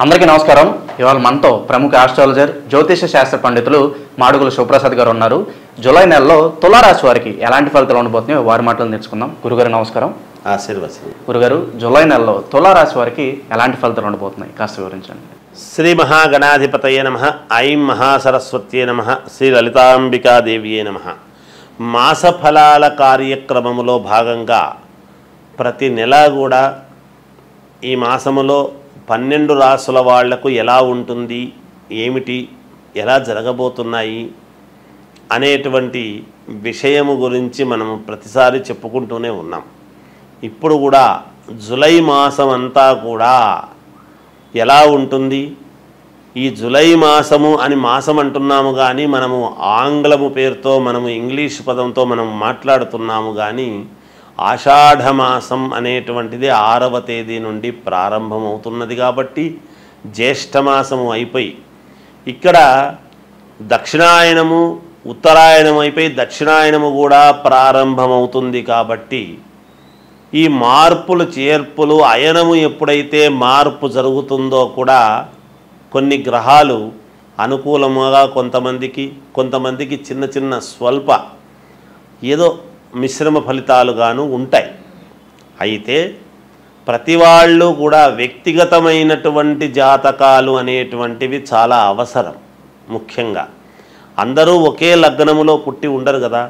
అందరికీ నమస్కారం. ఇవాళ మనతో ప్రముఖ ఆస్ట్రాలజర్ జ్యోతిష శాస్త్ర పండితులు మాడుగుల శివప్రసాద్ గారు ఉన్నారు. జూలై నెలలో తులారాశి వారికి ఎలాంటి ఫలితాలు ఉండబోతున్నాయో వారి మాటలు నేర్చుకుందాం. గురుగారు నమస్కారం. ఆశీర్వచనం. గురుగారు, జూలై నెలలో తులారాశి వారికి ఎలాంటి ఫలితాలు ఉండబోతున్నాయి కాస్త వివరించండి. శ్రీ మహాగణాధిపతయే నమః. ఐం మహాసరస్వత్యే నమః. శ్రీ లలితాంబికాదేవియే నమః. మాస ఫలాల కార్యక్రమములో భాగంగా ప్రతి నెల కూడా ఈ మాసములో 12 రాసుల వాళ్లకు ఎలా ఉంటుంది, ఏమిటి, ఎలా జరగబోతున్నాయి అనేటువంటి విషయము గురించి మనము ప్రతిసారి చెప్పుకుంటూనే ఉన్నాం. ఇప్పుడు కూడా జూలై మాసం అంతా కూడా ఎలా ఉంటుంది, ఈ జూలై మాసము అని మాసం అంటున్నాము కానీ మనము ఆంగ్లము పేరుతో మనము ఇంగ్లీష్ పదంతో మనం మాట్లాడుతున్నాము కానీ ఆషాఢమాసం అనేటువంటిది 6వ తేదీ నుండి ప్రారంభమవుతున్నది కాబట్టి జ్యేష్ఠమాసము అయిపోయి ఇక్కడ దక్షిణాయనము ఉత్తరాయణం అయిపోయి దక్షిణాయనము కూడా ప్రారంభమవుతుంది. కాబట్టి ఈ మార్పులు చేర్పులు అయనము ఎప్పుడైతే మార్పు జరుగుతుందో కూడా కొన్ని గ్రహాలు అనుకూలముగా కొంతమందికి చిన్న చిన్న స్వల్ప ఏదో మిశ్రమ ఫలితాలుగాను ఉంటాయి. అయితే ప్రతి వాళ్ళు కూడా వ్యక్తిగతమైనటువంటి జాతకాలు అనేటువంటివి చాలా అవసరం. ముఖ్యంగా అందరూ ఒకే లగ్నములో పుట్టి ఉండరు కదా.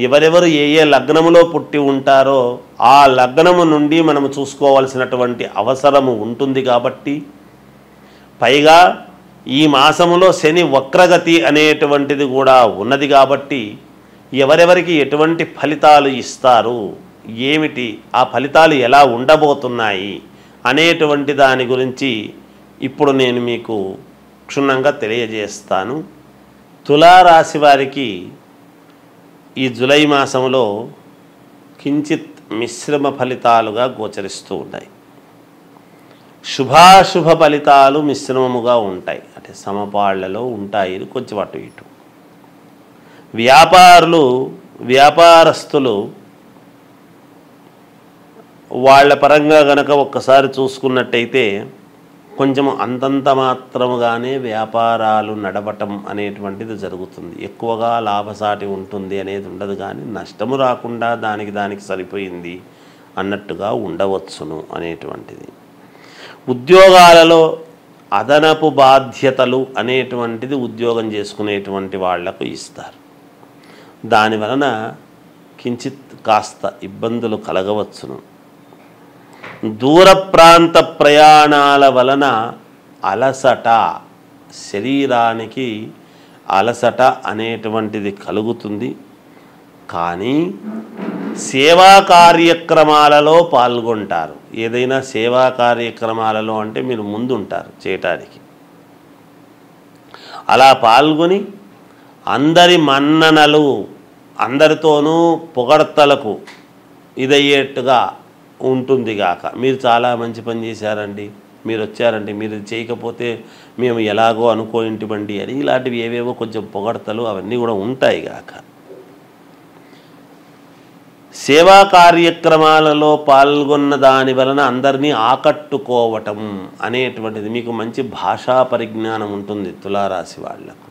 ఎవరెవరు ఏ లగ్నములో పుట్టి ఉంటారో ఆ లగ్నము నుండి మనము చూసుకోవాల్సినటువంటి అవసరము ఉంటుంది. కాబట్టి పైగా ఈ మాసములో శని వక్రగతి అనేటువంటిది కూడా ఉన్నది. కాబట్టి ఎవరెవరికి ఎటువంటి ఫలితాలు ఇస్తారు, ఏమిటి, ఆ ఫలితాలు ఎలా ఉండబోతున్నాయి అనేటువంటి దాని గురించి ఇప్పుడు నేను మీకు క్షుణ్ణంగా తెలియజేస్తాను. తులారాశి వారికి ఈ జూలై మాసంలో కించిత్ మిశ్రమ ఫలితాలుగా గోచరిస్తూ ఉంటాయి. శుభాశుభ ఫలితాలు మిశ్రమముగా ఉంటాయి, అంటే సమపాళ్లలో ఉంటాయి, కొంచెం అటు ఇటు. వ్యాపారస్తులు వాళ్ళ పరంగా గనక ఒక్కసారి చూసుకున్నట్టయితే కొంచెం అంతంత మాత్రముగానే వ్యాపారాలు నడవటం అనేటువంటిది జరుగుతుంది. ఎక్కువగా లాభసాటి ఉంటుంది అనేది ఉండదు, కానీ నష్టము రాకుండా దానికి సరిపోయింది అన్నట్టుగా ఉండవచ్చును అనేటువంటిది. ఉద్యోగాలలో అదనపు బాధ్యతలు అనేటువంటిది ఉద్యోగం చేసుకునేటువంటి వాళ్లకు ఇస్తారు. దానివలన కించిత్ కాస్త ఇబ్బందులు కలగవచ్చును. దూర ప్రాంత ప్రయాణాల వలన అలసట, శరీరానికి అలసట అనేటువంటిది కలుగుతుంది. కానీ సేవా కార్యక్రమాలలో పాల్గొంటారు. ఏదైనా సేవా కార్యక్రమాలలో అంటే మీరు ముందుంటారు చేయటానికి. అలా పాల్గొని అందరి మన్ననలు, అందరితోనూ పొగడ్తలకు ఇదయ్యేట్టుగా ఉంటుంది గాక. మీరు చాలా మంచి పని చేశారండి, మీరు వచ్చారండి, మీరు చేయకపోతే మేము ఎలాగో అనుకోయింటివండి అని ఇలాంటివి ఏవేవో కొంచెం పొగడ్తలు అవన్నీ కూడా ఉంటాయి గాక. సేవా కార్యక్రమాలలో పాల్గొన్న దాని వలన అందరినీ ఆకట్టుకోవటం అనేటువంటిది, మీకు మంచి భాషా పరిజ్ఞానం ఉంటుంది తులారాశి వాళ్లకు.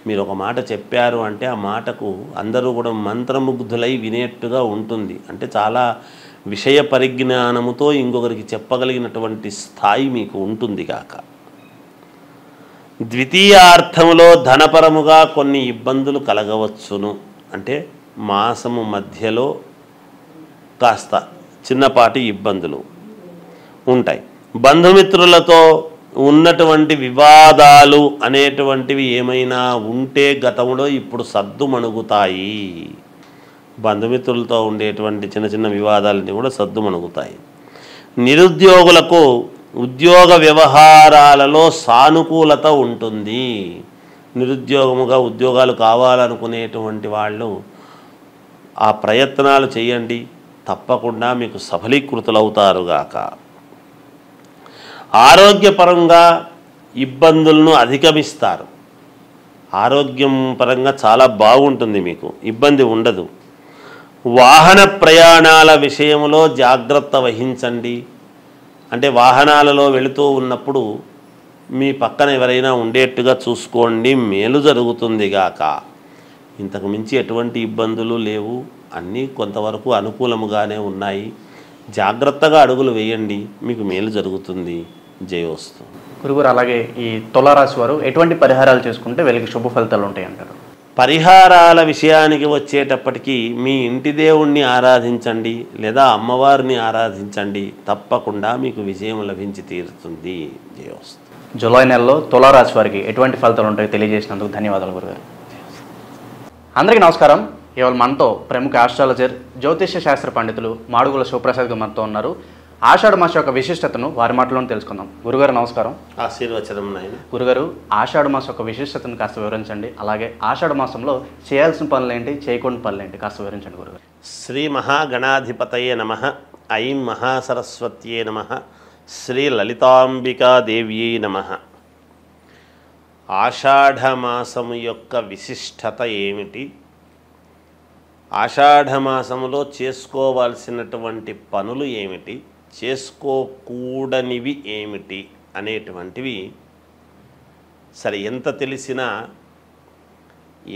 మీరు ఒక మాట చెప్పారు అంటే ఆ మాటకు అందరూ కూడా మంత్రముగ్ధులై వినేట్టుగా ఉంటుంది. అంటే చాలా విషయ పరిజ్ఞానముతో ఇంకొకరికి చెప్పగలిగినటువంటి స్థాయి మీకు ఉంటుంది కాక. ద్వితీయార్థములో ధనపరముగా కొన్ని ఇబ్బందులు కలగవచ్చును. అంటే మాసము మధ్యలో కాస్త చిన్నపాటి ఇబ్బందులు ఉంటాయి. బంధుమిత్రులతో ఉన్నటువంటి వివాదాలు అనేటువంటివి ఏమైనా ఉంటే గతంలో ఇప్పుడు సద్దుమణుగుతాయి. బంధుమిత్రులతో ఉండేటువంటి చిన్న చిన్న వివాదాలన్నీ కూడా సద్దుమణుగుతాయి. నిరుద్యోగులకు ఉద్యోగ వ్యవహారాలలో సానుకూలత ఉంటుంది. నిరుద్యోగముగా ఉద్యోగాలు కావాలనుకునేటువంటి వాళ్ళు ఆ ప్రయత్నాలు చేయండి, తప్పకుండా మీకు సఫలీకృతులవుతారుగాక. ఆరోగ్యపరంగా ఇబ్బందులను అధిగమిస్తారు. ఆరోగ్యం పరంగా చాలా బాగుంటుంది, మీకు ఇబ్బంది ఉండదు. వాహన ప్రయాణాల విషయంలో జాగ్రత్త వహించండి. అంటే వాహనాలలో వెళుతూ ఉన్నప్పుడు మీ పక్కన ఎవరైనా ఉండేట్టుగా చూసుకోండి, మేలు జరుగుతుంది గాక. ఇంతకు మించి ఎటువంటి ఇబ్బందులు లేవు, అన్నీ కొంతవరకు అనుకూలముగానే ఉన్నాయి. జాగ్రత్తగా అడుగులు వేయండి, మీకు మేలు జరుగుతుంది. జయోస్తు. గురుగారు, అలాగే ఈ తులారాశి వారు ఎటువంటి పరిహారాలు చేసుకుంటే వీళ్ళకి శుభ ఫలితాలు ఉంటాయి అంటారు? పరిహారాల విషయానికి వచ్చేటప్పటికీ మీ ఇంటి దేవుణ్ణి ఆరాధించండి లేదా అమ్మవారిని ఆరాధించండి, తప్పకుండా మీకు విజయం లభించి తీరుతుంది. జయోస్తు. జూలై నెలలో తులారాశి వారికి ఎటువంటి ఫలితాలు ఉంటాయో తెలియజేసినందుకు ధన్యవాదాలు గురుగారు. అందరికీ నమస్కారం. ఇవాళ మనతో ప్రముఖ ఆస్ట్రాలజర్, జ్యోతిష్య శాస్త్ర పండితులు మాడుగుల శివప్రసాద్ గారు మనతో ఉన్నారు. ఆషాఢ మాసం యొక్క విశిష్టతను వారి మాటలోనే తెలుసుకుందాం. గురుగారు నమస్కారం. ఆశీర్వచనం నాయన. గురుగారు, ఆషాఢ మాసం యొక్క విశిష్టతను కాస్త వివరించండి. అలాగే ఆషాఢ మాసంలో చేయాల్సిన పనులు ఏంటి, చేయకూడని పనులు ఏంటి కాస్త వివరించండి గురుగారు. శ్రీ మహాగణాధిపతయే నమః. ఐం మహాసరస్వత్యే నమః. శ్రీ లలితాంబికాదేవ్యై నమః. ఆషాఢమాసము యొక్క విశిష్టత ఏమిటి, ఆషాఢమాసములో చేసుకోవాల్సినటువంటి పనులు ఏమిటి, చేసుకోకూడనివి ఏమిటి అనేటువంటివి సరే ఎంత తెలిసినా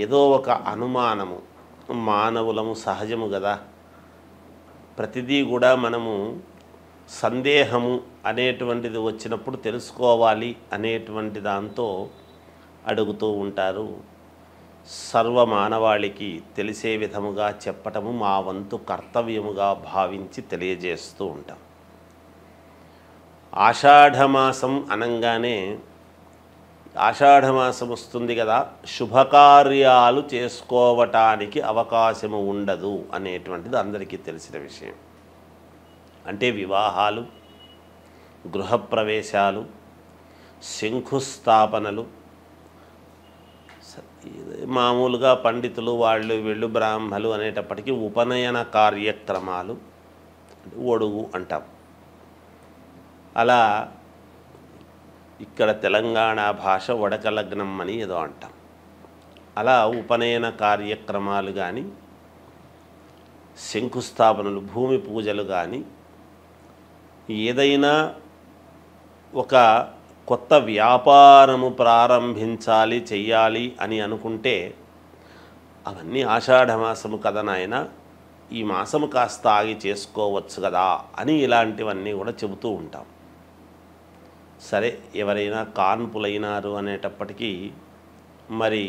ఏదో ఒక అనుమానము, మానవులము సహజము కదా. ప్రతిదీ కూడా మనము సందేహము అనేటువంటిది వచ్చినప్పుడు తెలుసుకోవాలి అనేటువంటి దాంతో అడుగుతూ ఉంటారు. సర్వమానవాళికి తెలిసే విధముగా చెప్పటము మా వంతు కర్తవ్యముగా భావించి తెలియజేస్తూ ఉంటాం. ఆషాఢమాసం అనంగానే ఆషాఢమాసం వస్తుంది కదా, శుభకార్యాలు చేసుకోవటానికి అవకాశము ఉండదు అనేటువంటిది అందరికీ తెలిసిన విషయం. అంటే వివాహాలు, గృహప్రవేశాలు, శంకుస్థాపనలు, మామూలుగా పండితులు వీళ్ళు బ్రాహ్మలు అనేటప్పటికీ ఉపనయన కార్యక్రమాలు, ఒడుగు అంటాం. అలా ఇక్కడ తెలంగాణ భాష వడకలగ్నం అని ఏదో అంటాం. అలా ఉపనయన కార్యక్రమాలు కానీ, శంకుస్థాపనలు, భూమి పూజలు కానీ, ఏదైనా ఒక కొత్త వ్యాపారము ప్రారంభించాలి, చెయ్యాలి అని అనుకుంటే అవన్నీ ఆషాఢమాసము కదా నాయన, ఈ మాసము కాస్త ఆగి చేసుకోవచ్చు కదా అని ఇలాంటివన్నీ కూడా చెబుతూ ఉంటాం. సరే, ఎవరైనా కాన్పులైనారు అనేటప్పటికీ మరి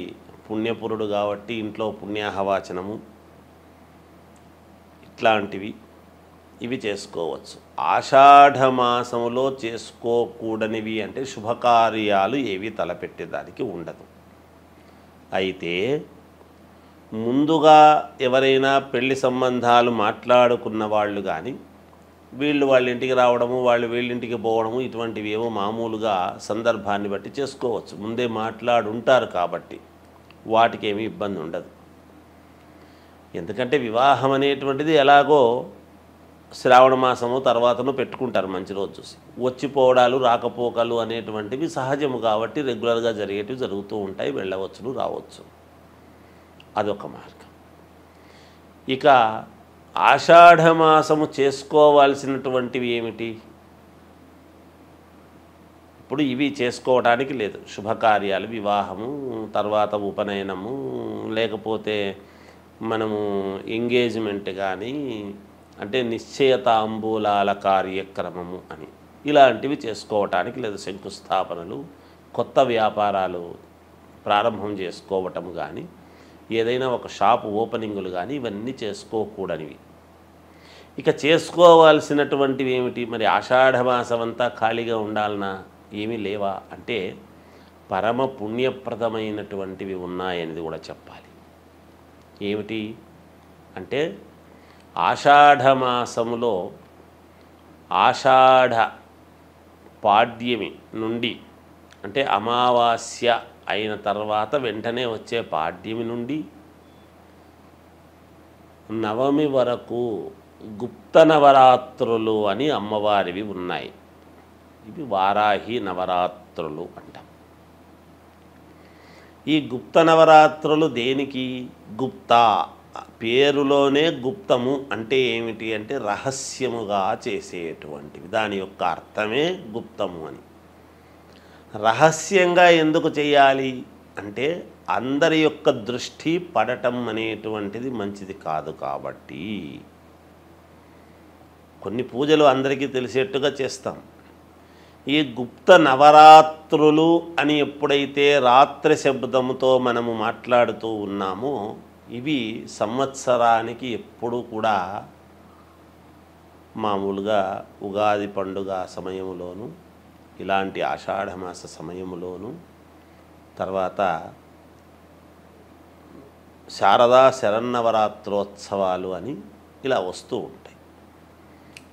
పుణ్యపురుడు కాబట్టి ఇంట్లో పుణ్యాహవాచనము ఇట్లాంటివి ఇవి చేసుకోవచ్చు. ఆషాఢమాసములో చేసుకోకూడనివి అంటే శుభకార్యాలు ఏవి తలపెట్టేదానికి ఉండదు. అయితే ముందుగా ఎవరైనా పెళ్లి సంబంధాలు మాట్లాడుకున్న వాళ్ళు కానీ, వాళ్ళ ఇంటికి రావడము, వీళ్ళింటికి పోవడము, ఇటువంటివి ఏమో మామూలుగా సందర్భాన్ని బట్టి చేసుకోవచ్చు. ముందే మాట్లాడుంటారు కాబట్టి వాటికి ఏమీ ఇబ్బంది ఉండదు. ఎందుకంటే వివాహం అనేటువంటిది ఎలాగో శ్రావణ మాసము తర్వాతను పెట్టుకుంటారు మంచి రోజు చూసి. వచ్చిపోవడాలు, రాకపోకలు అనేటువంటివి సహజము కాబట్టి రెగ్యులర్గా జరిగేటివి జరుగుతూ ఉంటాయి. వెళ్ళవచ్చును, రావచ్చు. అదొక మార్గం. ఇక ఆషాఢమాసము చేసుకోవాల్సినటువంటివి ఏమిటి? ఇప్పుడు ఇవి చేసుకోవడానికి లేదు. శుభకార్యాలు, వివాహము, తర్వాత ఉపనయనము, లేకపోతే మనము ఎంగేజ్మెంట్ కానీ, అంటే నిశ్చయతాంబూలాల కార్యక్రమము అని ఇలాంటివి చేసుకోవటానికి లేదు. శంకుస్థాపనలు, కొత్త వ్యాపారాలు ప్రారంభం చేసుకోవటము కానీ, ఏదైనా ఒక షాపు ఓపెనింగులు కానీ ఇవన్నీ చేసుకోకూడనివి. ఇక చేసుకోవాల్సినటువంటివి ఏమిటి? మరి ఆషాఢమాసం అంతా ఖాళీగా ఉండాలనా, ఏమీ లేవా అంటే పరమ పుణ్యప్రదమైనటువంటివి ఉన్నాయనేది కూడా చెప్పాలి. ఏమిటి అంటే ఆషాఢమాసములో ఆషాఢ పాడ్యమి నుండి, అంటే అమావాస్య అయిన తర్వాత వెంటనే వచ్చే పాడ్యమి నుండి నవమి వరకు గుప్త నవరాత్రులు అని అమ్మవారివి ఉన్నాయి. ఇవి వారాహి నవరాత్రులు అంటాం. ఈ గుప్త నవరాత్రులు దేనికి? గుప్త పేరులోనే గుప్తము అంటే ఏమిటి అంటే రహస్యముగా చేసేటువంటివి. దాని యొక్క అర్థమే గుప్తము అని. రహస్యంగా ఎందుకు చేయాలి అంటే అందరి యొక్క దృష్టి పడటం అనేటువంటిది మంచిది కాదు కాబట్టి కొన్ని పూజలు అందరికీ తెలిసేట్టుగా చేస్తాం. ఈ గుప్త నవరాత్రులు అని ఎప్పుడైతే రాత్రి శబ్దముతో మనము మాట్లాడుతూ ఉన్నామో ఇవి సంవత్సరానికి ఎప్పుడూ కూడా మామూలుగా ఉగాది పండుగ సమయంలోను, ఇలాంటి ఆషాఢమాస సమయంలోను, తర్వాత శారదా శరన్నవరాత్రోత్సవాలు అని ఇలా వస్తూ ఉంటాయి.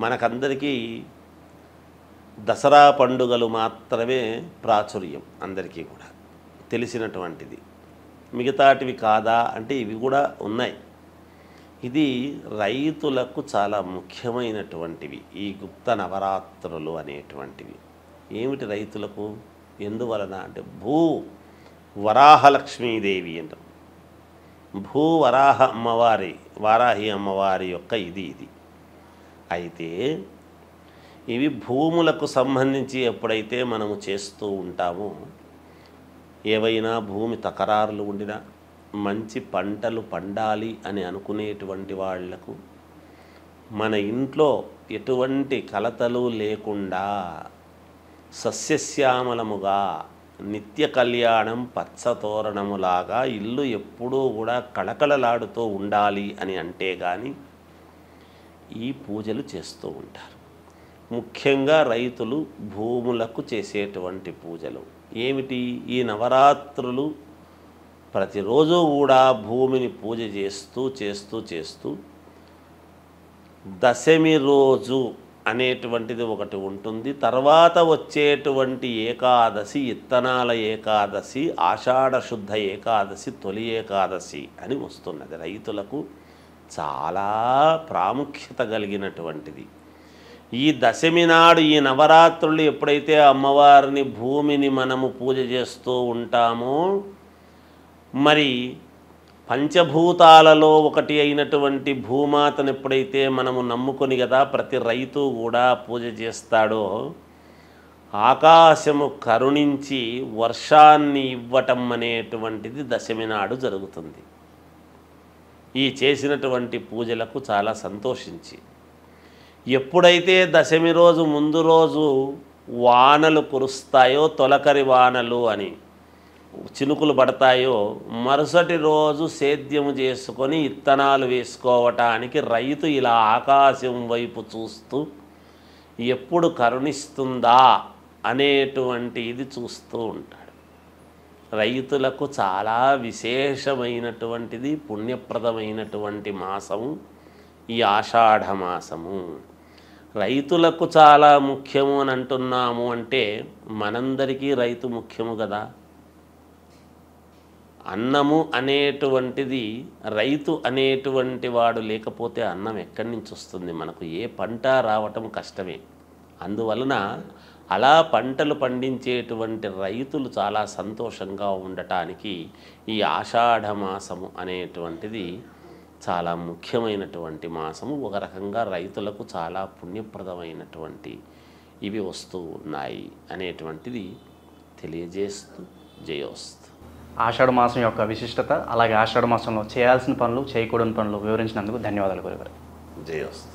మనకందరికీ దసరా పండుగలు మాత్రమే ప్రాచుర్యం, అందరికీ కూడా తెలిసినటువంటిది. మిగతాటివి కాదా అంటే ఇవి కూడా ఉన్నాయి. ఇది రైతులకు చాలా ముఖ్యమైనటువంటివి ఈ గుప్త నవరాత్రులు అనేటువంటివి. ఏమిటి రైతులకు? ఎందువలన అంటే వరాహలక్ష్మీదేవి అంటాం. వారాహి అమ్మవారి యొక్క ఇది అయితే ఇవి భూములకు సంబంధించి ఎప్పుడైతే మనము చేస్తూ ఉంటామో, ఏవైనా భూమి తకరారులు ఉండినా, మంచి పంటలు పండాలి అని అనుకునేటువంటి వాళ్లకు మన ఇంట్లో ఎటువంటి కలతలు లేకుండా సస్యశ్యామలముగా నిత్య కళ్యాణం పచ్చతోరణములాగా ఇల్లు ఎప్పుడూ కూడా కళకళలాడుతూ ఉండాలి అని అంటే కానీ ఈ పూజలు చేస్తూ ఉంటారు. ముఖ్యంగా రైతులు భూములకు చేసేటువంటి పూజలు ఏమిటి? ఈ నవరాత్రులు ప్రతిరోజు కూడా భూమిని పూజ చేస్తూ దశమి రోజు అనేటువంటిది ఒకటి ఉంటుంది. తర్వాత వచ్చేటువంటి ఏకాదశి, ఇత్తనాల ఏకాదశి, ఆషాఢ శుద్ధ ఏకాదశి, తొలి ఏకాదశి అని వస్తున్నది. రైతులకు చాలా ప్రాముఖ్యత కలిగినటువంటిది. ఈ దశమి నాడు ఈ నవరాత్రులు ఎప్పుడైతే అమ్మవారిని భూమిని మనము పూజ చేస్తూ ఉంటామో, మరి పంచభూతాలలో ఒకటి అయినటువంటి భూమాతను ఎప్పుడైతే మనము నమ్ముకొని కదా ప్రతి రైతు కూడా పూజ చేస్తాడో, ఆకాశము కరుణించి వర్షాన్ని ఇవ్వటం అనేటువంటిది దశమి నాడు జరుగుతుంది. ఈ చేసినటువంటి పూజలకు చాలా సంతోషించి ఎప్పుడైతే దశమి రోజు ముందు రోజు వానలు కురుస్తాయో, తొలకరి వానలు అని చినుకులు పడతాయో, మరుసటి రోజు సేద్యము చేసుకొని ఇత్తనాలు వేసుకోవటానికి రైతు ఇలా ఆకాశం వైపు చూస్తూ ఎప్పుడు కరుణిస్తుందా అనేటువంటి ఇది చూస్తూ ఉంటాడు. రైతులకు చాలా విశేషమైనటువంటిది, పుణ్యప్రదమైనటువంటి మాసము ఈ ఆషాఢ మాసము. రైతులకు చాలా ముఖ్యము అని అంటున్నాము అంటే మనందరికీ రైతు ముఖ్యము కదా. అన్నము అనేటువంటిది, రైతు అనేటువంటి వాడు లేకపోతే అన్నం ఎక్కడి నుంచి వస్తుంది? మనకు ఏ పంట రావటం కష్టమే. అందువలన అలా పంటలు పండించేటువంటి రైతులు చాలా సంతోషంగా ఉండటానికి ఈ ఆషాఢ మాసము అనేటువంటిది చాలా ముఖ్యమైనటువంటి మాసము. ఒక రకంగా రైతులకు చాలా పుణ్యప్రదమైనటువంటి ఇవి వస్తూ ఉన్నాయి అనేటువంటిది తెలియజేస్తూ జయోస్తు. ఆషాఢ మాసం యొక్క విశిష్టత, అలాగే ఆషాఢ మాసంలో చేయాల్సిన పనులు, చేయకూడని పనులు వివరించినందుకు ధన్యవాదాలు గురుగారు. జయోస్తు.